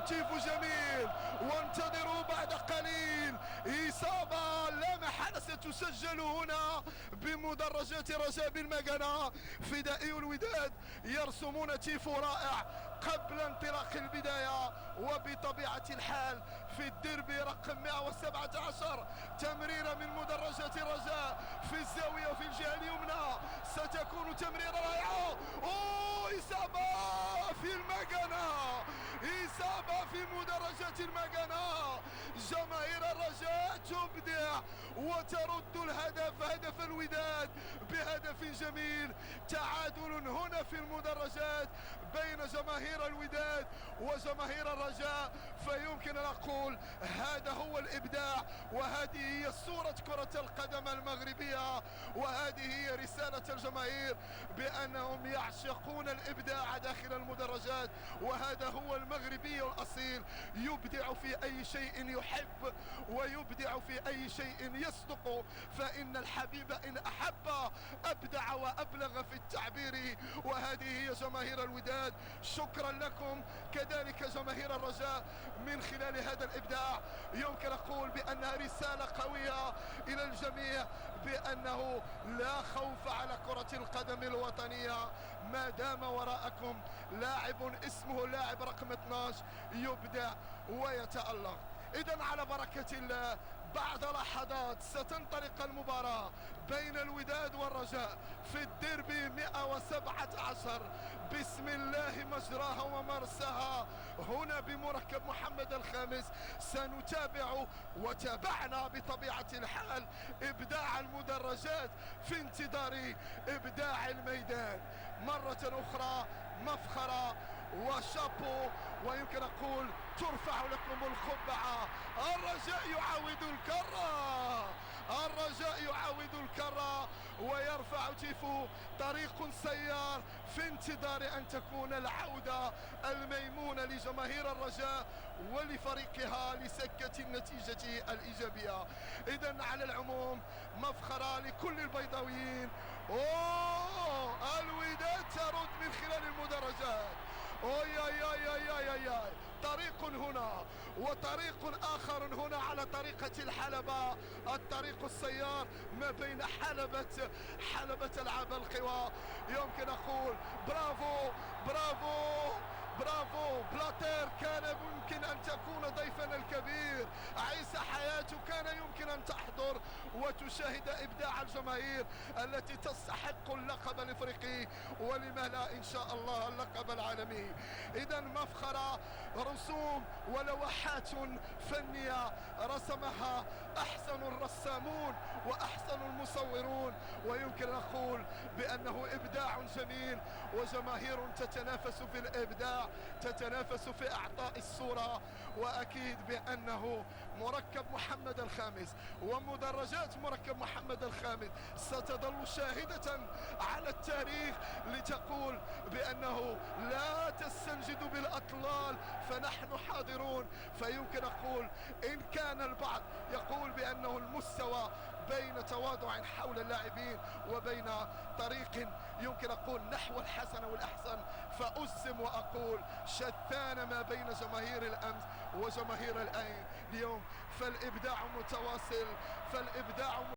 تيفو جميل، وانتظروا بعد قليل إصابة لا محالة ستسجل هنا بمدرجات رجاء بالمكانة. فدائي الوداد يرسمون تيفو رائع قبل انطلاق البداية، وبطبيعة الحال في الديربي رقم 117 تمريرة من مدرجات الرجاء في الزاوية في الجهة اليمنى ستكون تمريرة رائعة. إصابة في المكانة، إصابة في مدرجات المكانة. جماهير الرجاء تبدع وترد الهدف، هدف الوداد بهدف جميل. تعادل هنا في المدرجات بين جماهير الوداد وجماهير الرجاء، فيمكن أن أقول هذا هو الإبداع، وهذه هي صورة كرة القدم المغربية، وهذه هي رسالة الجماهير بأنهم يعشقون الإبداع داخل المدرجات. وهذا هو المغربي الأصيل، يبدع في أي شيء يحب ويبدع في أي شيء يصدق، فإن الحبيب إن أحب أبدع وأبلغ في التعبير. وهذه هي جماهير الوداد، شكرا لكم كذلك جماهير الرجاء من خلال هذا الإبداع. يمكن أقول بأنها رسالة قوية إلى الجميع بأنه لا خوف على كرة القدم الوطنية ما دام وراءكم لاعب اسمه لاعب رقم 12 يبدع ويتألق. إذن على بركة الله بعد لحظات ستنطلق المباراة بين الوداد والرجاء في الديربي 117. بسم الله مجراها ومرساها هنا بمركب محمد الخامس. سنتابع وتابعنا بطبيعة الحال إبداع المدرجات في انتظار إبداع الميدان. مرة أخرى مفخرة وشابو، ويمكن أقول ترفع لكم القبعة. الرجاء يعاود الكرة، الرجاء يعاود الكرة ويرفع تيفو. طريق سيار في انتظار أن تكون العودة الميمونة لجماهير الرجاء ولفريقها لسكة النتيجة الإيجابية. إذن على العموم مفخرة لكل البيضاويين. الوداد ترد من خلال المدرجات. طريق هنا وطريق آخر هنا على طريقة الحلبة، الطريق السيار ما بين حلبة ألعاب القوى. يمكن أقول برافو برافو برافو بلاتير، كان يمكن أن تكون ضيفنا الكبير. عيسى حياة كان يمكن أن تحضر وتشاهد إبداع الجماهير التي تستحق اللقب الإفريقي، ولما لا إن شاء الله اللقب العالمي. إذا مفخرة، رسوم ولوحات فنية رسمها أحسن الرسامون وأحسن المصورون، ويمكن أن نقول بأنه إبداع جميل وجماهير تتنافس في الإبداع، تتنافس في إعطاء الصورة. وأكيد بأنه مركب محمد الخامس ومدرجات مركب محمد الخامس ستظل شاهدة على التاريخ لتقول بأنه لا تستنجد بالأطلال فنحن حاضرون. فيمكن أقول إن كان البعض يقول بأنه المستوى بين تواضع حول اللاعبين وبين طريق يمكن أقول نحو الحسن والأحسن، فأسم وأقول شتان ما بين جماهير الأمس وجماهير اليوم. فالإبداع متواصل، فالإبداع